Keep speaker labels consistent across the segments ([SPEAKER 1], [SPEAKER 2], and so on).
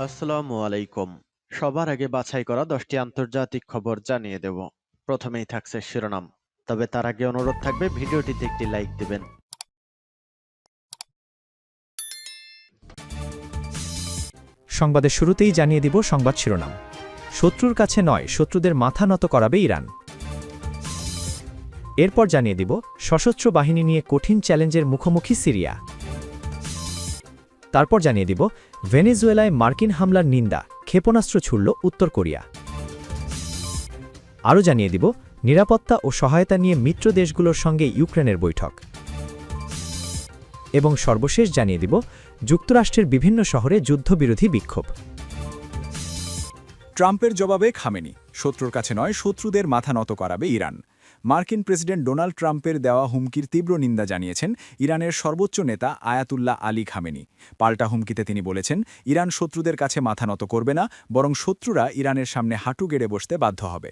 [SPEAKER 1] আসসালামু আলাইকুম। সবার আগে বাছাই করা 10টি আন্তর্জাতিক খবর জানিয়ে দেব। প্রথমেই থাকছে শিরোনাম। তবে তার আগে অনুরোধ থাকবে ভিডিওটিতে একটি লাইক দিবেন।
[SPEAKER 2] সংবাদের শুরুতেই জানিয়ে দিব সংবাদ শিরোনাম। শত্রুর কাছে নয়, শত্রুদের মাথা নত করাবে ইরান। এরপর জানিয়ে দিব সশস্ত্র বাহিনী নিয়ে কঠিন চ্যালেঞ্জের মুখোমুখি সিরিয়া। তারপর জানিয়ে দিব ভেনেজুয়েলায় মার্কিন হামলার নিন্দা, ক্ষেপণাস্ত্র ছুড়ল উত্তর কোরিয়া। আরও জানিয়ে দিব নিরাপত্তা ও সহায়তা নিয়ে মিত্র দেশগুলোর সঙ্গে ইউক্রেনের বৈঠক। এবং সর্বশেষ জানিয়ে দিব যুক্তরাষ্ট্রের বিভিন্ন শহরে যুদ্ধবিরোধী বিক্ষোভ।
[SPEAKER 3] ট্রাম্পের জবাবে খামেনি, শত্রুর কাছে নয়, শত্রুদের মাথা নত করাবে ইরান। মার্কিন প্রেসিডেন্ট ডোনাল্ড ট্রাম্পের দেওয়া হুমকির তীব্র নিন্দা জানিয়েছেন ইরানের সর্বোচ্চ নেতা আয়াতুল্লাহ আলী খামেনি। পাল্টা হুমকিতে তিনি বলেছেন, ইরান শত্রুদের কাছে মাথা নত করবে না, বরং শত্রুরা ইরানের সামনে হাঁটু গেড়ে বসতে বাধ্য হবে।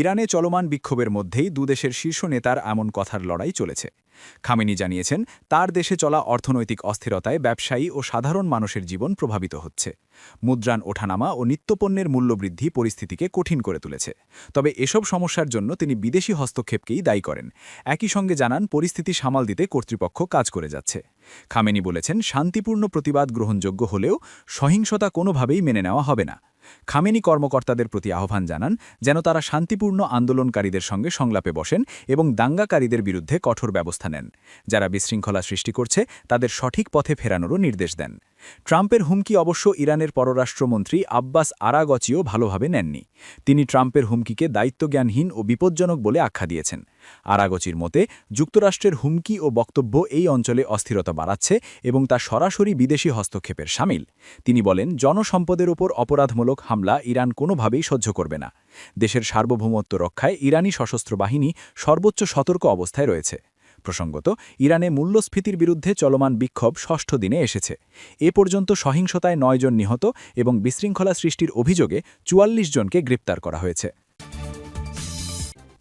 [SPEAKER 3] ইরানে চলমান বিক্ষোভের মধ্যেই দুদেশের শীর্ষ নেতার এমন কথার লড়াই চলেছে। খামেনি জানিয়েছেন, তার দেশে চলা অর্থনৈতিক অস্থিরতায় ব্যবসায়ী ও সাধারণ মানুষের জীবন প্রভাবিত হচ্ছে। মুদ্রাণ ওঠানামা ও নিত্যপণ্যের মূল্যবৃদ্ধি পরিস্থিতিকে কঠিন করে তুলেছে। তবে এসব সমস্যার জন্য তিনি বিদেশি হস্তক্ষেপকেই দায়ী করেন। একই সঙ্গে জানান, পরিস্থিতি সামাল দিতে কর্তৃপক্ষ কাজ করে যাচ্ছে। খামেনি বলেছেন, শান্তিপূর্ণ প্রতিবাদ গ্রহণযোগ্য হলেও সহিংসতা কোনোভাবেই মেনে নেওয়া হবে না। খামেনি কর্মকর্তাদের প্রতি আহ্বান জানান, যেন তারা শান্তিপূর্ণ আন্দোলনকারীদের সঙ্গে সংলাপে বসেন এবং দাঙ্গাকারীদের বিরুদ্ধে কঠোর ব্যবস্থা নেন। যারা বিশৃঙ্খলা সৃষ্টি করছে তাদের সঠিক পথে ফেরানোরও নির্দেশ দেন। ট্রাম্পের হুমকি অবশ্য ইরানের পররাষ্ট্রমন্ত্রী আব্বাস আরাগচিও ভালোভাবে নেননি। তিনি ট্রাম্পের হুমকিকে দায়িত্বজ্ঞানহীন ও বিপজ্জনক বলে আখ্যা দিয়েছেন। আরাগচির মতে, যুক্তরাষ্ট্রের হুমকি ও বক্তব্য এই অঞ্চলে অস্থিরতা বাড়াচ্ছে এবং তা সরাসরি বিদেশি হস্তক্ষেপের শামিল। তিনি বলেন, জনসম্পদের ওপর অপরাধমূলক হামলা ইরান কোনোভাবেই সহ্য করবে না। দেশের সার্বভৌমত্ব রক্ষায় ইরানি সশস্ত্র বাহিনী সর্বোচ্চ সতর্ক অবস্থায় রয়েছে। প্রসঙ্গত, ইরানে মূল্যস্ফীতির বিরুদ্ধে চলমান বিক্ষোভ ষষ্ঠ দিনে এসেছে। এ পর্যন্ত সহিংসতায় 9 জন নিহত এবং বিশৃঙ্খলা সৃষ্টির অভিযোগে 44 জনকে গ্রেপ্তার করা হয়েছে।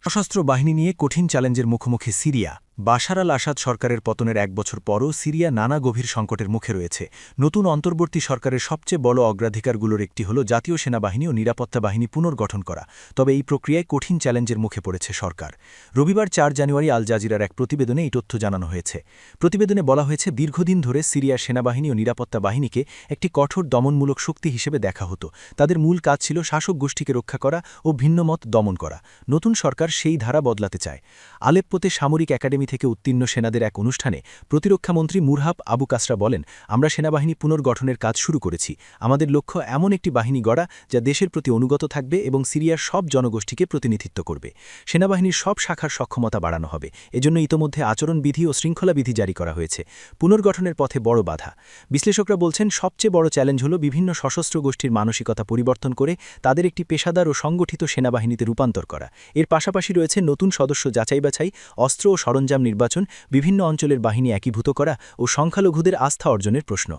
[SPEAKER 2] সশস্ত্র বাহিনী নিয়ে কঠিন চ্যালেঞ্জের মুখোমুখি সিরিয়া। বাশার আল আসাদ সরকারের পতনের 1 বছর পরও সিরিয়া নানা গভীর সংকটের মুখে রয়েছে। নতুন অন্তর্বর্তী সরকারের সবচেয়ে বড় অগ্রাধিকারগুলোর একটি হল জাতীয় সেনাবাহিনী ও নিরাপত্তা বাহিনী পুনর্গঠন করা। তবে এই প্রক্রিয়ায় কঠিন চ্যালেঞ্জের মুখে পড়েছে সরকার। রবিবার 4 জানুয়ারি আল জাজিরার এক প্রতিবেদনে এই তথ্য জানানো হয়েছে। প্রতিবেদনে বলা হয়েছে, দীর্ঘদিন ধরে সিরিয়ার সেনাবাহিনী ও নিরাপত্তা বাহিনীকে একটি কঠোর দমনমূলক শক্তি হিসেবে দেখা হতো। তাদের মূল কাজ ছিল শাসক গোষ্ঠীকে রক্ষা করা ও ভিন্নমত দমন করা। নতুন সরকার সেই ধারা বদলাতে চায়। আলেপ্পোতে সামরিক একাডেমি থেকে উত্তীর্ণ সেনাদের এক অনুষ্ঠানে প্রতিরক্ষামন্ত্রী মুরহাব আবু কাসরা বলেন, আমরা সেনাবাহিনী পুনর্গঠনের কাজ শুরু করেছি। আমাদের লক্ষ্য এমন একটি বাহিনী গড়া যা দেশের প্রতি অনুগত থাকবে এবং সিরিয়ার সব জনগোষ্ঠীকে প্রতিনিধিত্ব করবে। সেনাবাহিনীর সব শাখার সক্ষমতা বাড়ানো হবে। এজন্য ইতোমধ্যে আচরণবিধি ও শৃঙ্খলাবিধি জারি করা হয়েছে। পুনর্গঠনের পথে বড় বাধা। বিশ্লেষকরা বলছেন, সবচেয়ে বড় চ্যালেঞ্জ হল বিভিন্ন সশস্ত্র গোষ্ঠীর মানসিকতা পরিবর্তন করে তাদের একটি পেশাদার ও সংগঠিত সেনাবাহিনীতে রূপান্তর করা। এর পাশাপাশি রয়েছে নতুন সদস্য যাচাই-বাছাই, অস্ত্র ও সরঞ্জাম নির্বাচন, বিভিন্ন অঞ্চলের বাহিনী একীভূত করা ও সংখ্যালঘুদের আস্থা অর্জনের প্রশ্ন।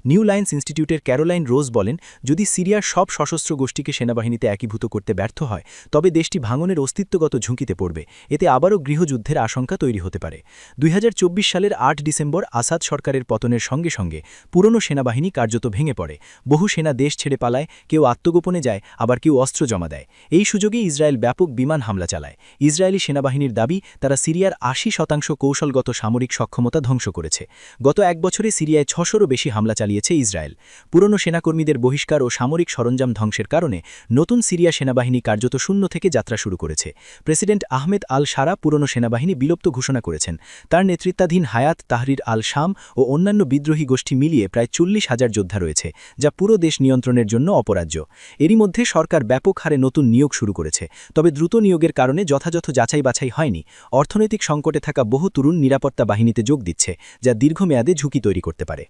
[SPEAKER 2] নিউ লাইন্স ইনস্টিটিউটের ক্যারোলাইন রোজ বলেন, যদি সিরিয়ার সব সশস্ত্র গোষ্ঠীকে সেনাবাহিনীতে একীভূত করতে ব্যর্থ হয় তবে দেশটি ভাঙনের অস্তিত্বগত ঝুঁকিতে পড়বে। এতে আবারও গৃহযুদ্ধের আশঙ্কা তৈরি হতে পারে। 2024 সালের 8 ডিসেম্বর আসাদ সরকারের পতনের সঙ্গে সঙ্গে পুরনো সেনাবাহিনী কার্যত ভেঙে পড়ে। বহু সেনা দেশ ছেড়ে পালায়, কেউ আত্মগোপনে যায়, আবার কেউ অস্ত্র জমা দেয়। এই সুযোগে ইসরায়েল ব্যাপক বিমান হামলা চালায়। ইসরায়েলি সেনাবাহিনীর দাবি, তারা সিরিয়ার 80% কৌশলগত সামরিক সক্ষমতা ধ্বংস করেছে। গত 1 বছরে সিরিয়ায় 600-রও বেশি হামলা চালিয়েছে ইসরায়েল। পুরনো সেনাকর্মীদের বহিষ্কার ও সামরিক সরঞ্জাম ধ্বংসের কারণে নতুন সিরিয়া সেনাবাহিনী কার্যত শূন্য থেকে যাত্রা শুরু করেছে। প্রেসিডেন্ট আহমেদ আল শারা পুরনো সেনাবাহিনী বিলুপ্ত ঘোষণা করেছেন। তার নেতৃত্বাধীন হায়াত তাহরির আল শাম ও অন্যান্য বিদ্রোহী গোষ্ঠী মিলিয়ে প্রায় 40,000 যোদ্ধা রয়েছে, যা পুরো দেশ নিয়ন্ত্রণের জন্য অপরাজ্য। এরই মধ্যে সরকার ব্যাপক হারে নতুন নিয়োগ শুরু করেছে। তবে দ্রুত নিয়োগের কারণে যথাযথ যাচাই-বাছাই হয়নি। অর্থনৈতিক সংকটে থাকা বহু তরুণ নিরাপত্তা বাহিনীতে যোগ দিচ্ছে, যা দীর্ঘমেয়াদে ঝুঁকি তৈরি করতে পারে।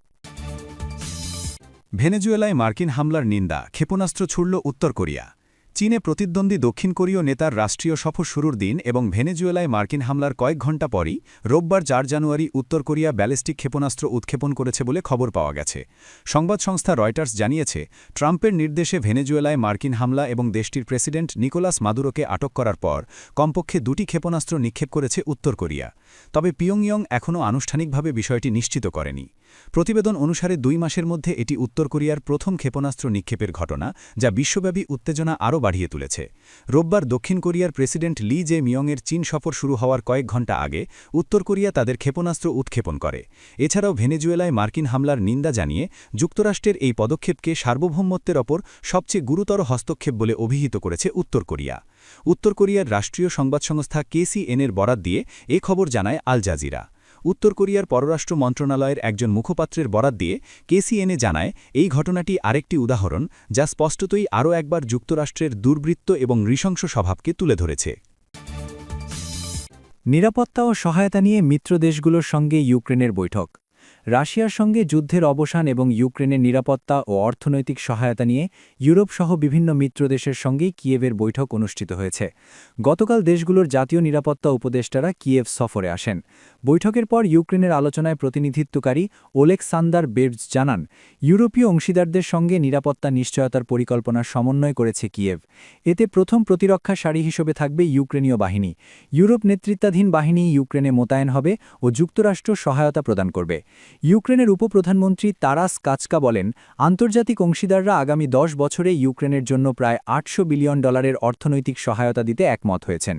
[SPEAKER 3] ভেনেজুয়েলায় মার্কিন হামলার নিন্দা, ক্ষেপণাস্ত্র ছুড়ল উত্তর কোরিয়া। চীনে প্রতিদ্বন্দ্বী দক্ষিণ কোরীয় নেতার রাষ্ট্রীয় সফর শুরুর দিন এবং ভেনেজুয়েলায় মার্কিন হামলার কয়েক ঘণ্টা পরই রোববার 4 জানুয়ারি উত্তর কোরিয়া ব্যালিস্টিক ক্ষেপণাস্ত্র উৎক্ষেপণ করেছে বলে খবর পাওয়া গেছে। সংবাদ সংস্থা রয়টার্স জানিয়েছে, ট্রাম্পের নির্দেশে ভেনেজুয়েলায় মার্কিন হামলা এবং দেশটির প্রেসিডেন্ট নিকোলাস মাদুরোকে আটক করার পর কমপক্ষে 2টি ক্ষেপণাস্ত্র নিক্ষেপ করেছে উত্তর কোরিয়া।
[SPEAKER 2] তবে পিয়ংইয়ং এখনও আনুষ্ঠানিকভাবে বিষয়টি নিশ্চিত করেনি। প্রতিবেদন অনুসারে 2 মাসের মধ্যে এটি উত্তর কোরিয়ার প্রথম ক্ষেপণাস্ত্র নিক্ষেপের ঘটনা, যা বিশ্বব্যাপী উত্তেজনা আরও বাড়িয়ে তুলেছে। রোববার দক্ষিণ কোরিয়ার প্রেসিডেন্ট লি জে মিয়ংয়ের চীন সফর শুরু হওয়ার কয়েক ঘণ্টা আগে উত্তর কোরিয়া তাদের ক্ষেপণাস্ত্র উৎক্ষেপণ করে। এছাড়াও ভেনেজুয়েলায় মার্কিন হামলার নিন্দা জানিয়ে যুক্তরাষ্ট্রের এই পদক্ষেপকে সার্বভৌমত্বের ওপর সবচেয়ে গুরুতর হস্তক্ষেপ বলে অভিহিত করেছে উত্তর কোরিয়া। উত্তর কোরিয়ার রাষ্ট্রীয় সংবাদ সংস্থা KCNA-এর বরাত দিয়ে এ খবর জানায় আল জাজিরা। উত্তর কোরিয়ার পররাষ্ট্র মন্ত্রণালয়ের একজন মুখপাত্রের বরাত দিয়ে KCNA জানায়, এই ঘটনাটি আরেকটি উদাহরণ যা স্পষ্টতই আরও একবার যুক্তরাষ্ট্রের দুর্বৃত্ত এবং নৃশংস স্বভাবকে তুলে ধরেছে। নিরাপত্তা ও সহায়তা নিয়ে মিত্র দেশগুলোর সঙ্গে ইউক্রেনের বৈঠক। রাশিয়ার সঙ্গে যুদ্ধের অবসান এবং ইউক্রেনের নিরাপত্তা ও অর্থনৈতিক সহায়তা নিয়ে ইউরোপসহ বিভিন্ন মিত্রদেশের সঙ্গেই কিয়েভের বৈঠক অনুষ্ঠিত হয়েছে। গতকাল দেশগুলোর জাতীয় নিরাপত্তা উপদেষ্টারা কিয়েভ সফরে আসেন। বৈঠকের পর ইউক্রেনের আলোচনায় প্রতিনিধিত্বকারী ওলেকসান্দার বের্জ জানান, ইউরোপীয় অংশীদারদের সঙ্গে নিরাপত্তা নিশ্চয়তার পরিকল্পনা সমন্বয় করেছে কিয়েভ। এতে প্রথম প্রতিরক্ষা সারি হিসেবে থাকবে ইউক্রেনীয় বাহিনী। ইউরোপ নেতৃত্বাধীন বাহিনী ইউক্রেনে মোতায়েন হবে ও যুক্তরাষ্ট্র সহায়তা প্রদান করবে। ইউক্রেনের উপপ্রধানমন্ত্রী তারাস কাচকা বলেন, আন্তর্জাতিক অংশীদাররা আগামী 10 বছরে ইউক্রেনের জন্য প্রায় $800 বিলিয়ন অর্থনৈতিক সহায়তা দিতে একমত হয়েছেন।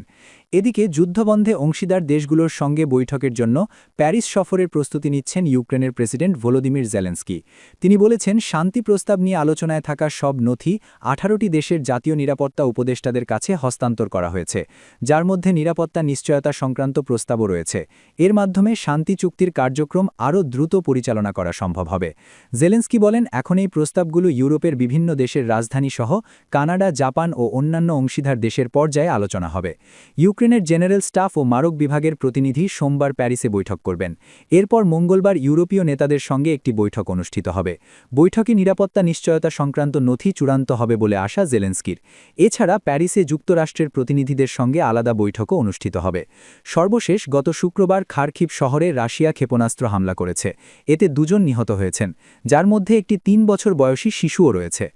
[SPEAKER 2] এদিকে যুদ্ধবন্ধে অংশীদার দেশগুলোর সঙ্গে বৈঠকের জন্য প্যারিস সফরের প্রস্তুতি নিচ্ছেন ইউক্রেনের প্রেসিডেন্ট ভলোদিমির জেলেনস্কি। তিনি বলেছেন, শান্তি প্রস্তাব নিয়ে আলোচনায় থাকা সব নথি 18টি দেশের জাতীয় নিরাপত্তা উপদেষ্টাদের কাছে হস্তান্তর করা হয়েছে, যার মধ্যে নিরাপত্তা নিশ্চয়তা সংক্রান্ত প্রস্তাবও রয়েছে। এর মাধ্যমে শান্তি চুক্তির কার্যক্রম আরও দ্রুত পরিচালনা করা সম্ভব হবে। জেলেনস্কি বলেন, এখন এই প্রস্তাবগুলো ইউরোপের বিভিন্ন দেশের রাজধানী সহ কানাডা, জাপান ও অন্যান্য অংশীদার দেশের পর্যায়ে আলোচনা হবে। ইউক্রেনের জেনারেল স্টাফ ও মারক বিভাগের প্রতিনিধি সোমবার প্যারিসে বৈঠক করবেন। এরপর মঙ্গলবার ইউরোপীয় নেতাদের সঙ্গে একটি বৈঠক অনুষ্ঠিত হবে। বৈঠকে নিরাপত্তা নিশ্চয়তা সংক্রান্ত নথি চূড়ান্ত হবে বলে আশা জেলেনস্কির। এছাড়া প্যারিসে যুক্তরাষ্ট্রের প্রতিনিধিদের সঙ্গে আলাদা বৈঠকও অনুষ্ঠিত হবে। সর্বশেষ গত শুক্রবার খারকিভ শহরে রাশিয়া ক্ষেপণাস্ত্র হামলা করেছে। এতে 2 জন নিহত হয়েছেন, যার মধ্যে একটি 3 বছর বয়সী শিশুও রয়েছে।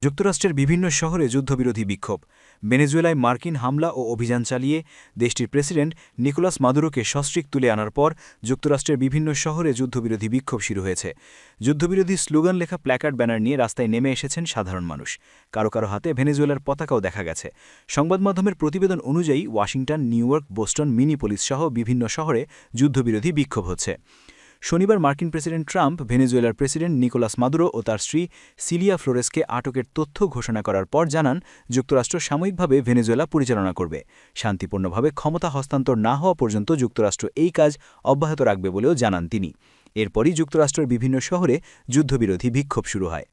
[SPEAKER 2] যুক্তরাষ্ট্রের বিভিন্ন শহরে যুদ্ধবিরোধী বিক্ষোভ। ভেনেজুয়েলায় মার্কিন হামলা ও অভিযান চালিয়ে দেশটির প্রেসিডেন্ট নিকোলাস মাদুরোকে সস্ত্রীক তুলে আনার পর যুক্তরাষ্ট্রের বিভিন্ন শহরে যুদ্ধবিরোধী বিক্ষোভ শুরু হয়েছে। যুদ্ধবিরোধী স্লোগান লেখা প্ল্যাকার্ড ব্যানার নিয়ে রাস্তায় নেমে এসেছেন সাধারণ মানুষ। কারো কারো হাতে ভেনেজুয়েলার পতাকাও দেখা গেছে। সংবাদমাধ্যমের প্রতিবেদন অনুযায়ী ওয়াশিংটন, নিউইয়র্ক, বোস্টন, মিনিপোলিস সহ বিভিন্ন শহরে যুদ্ধবিরোধী বিক্ষোভ হচ্ছে। শনিবার মার্কিন প্রেসিডেন্ট ট্রাম্প ভেনেজুয়েলার প্রেসিডেন্ট নিকোলাস মাদুরো ও তার স্ত্রী সিলিয়া ফ্লোরেসকে আটকের তথ্য ঘোষণা করার পর জানান, যুক্তরাষ্ট্র সাময়িকভাবে ভেনেজুয়েলা পরিচালনা করবে। শান্তিপূর্ণভাবে ক্ষমতা হস্তান্তর না হওয়া পর্যন্ত যুক্তরাষ্ট্র এই কাজ অব্যাহত রাখবে বলেও জানান তিনি। এরপরই যুক্তরাষ্ট্রের বিভিন্ন শহরে যুদ্ধবিরোধী বিক্ষোভ শুরু হয়।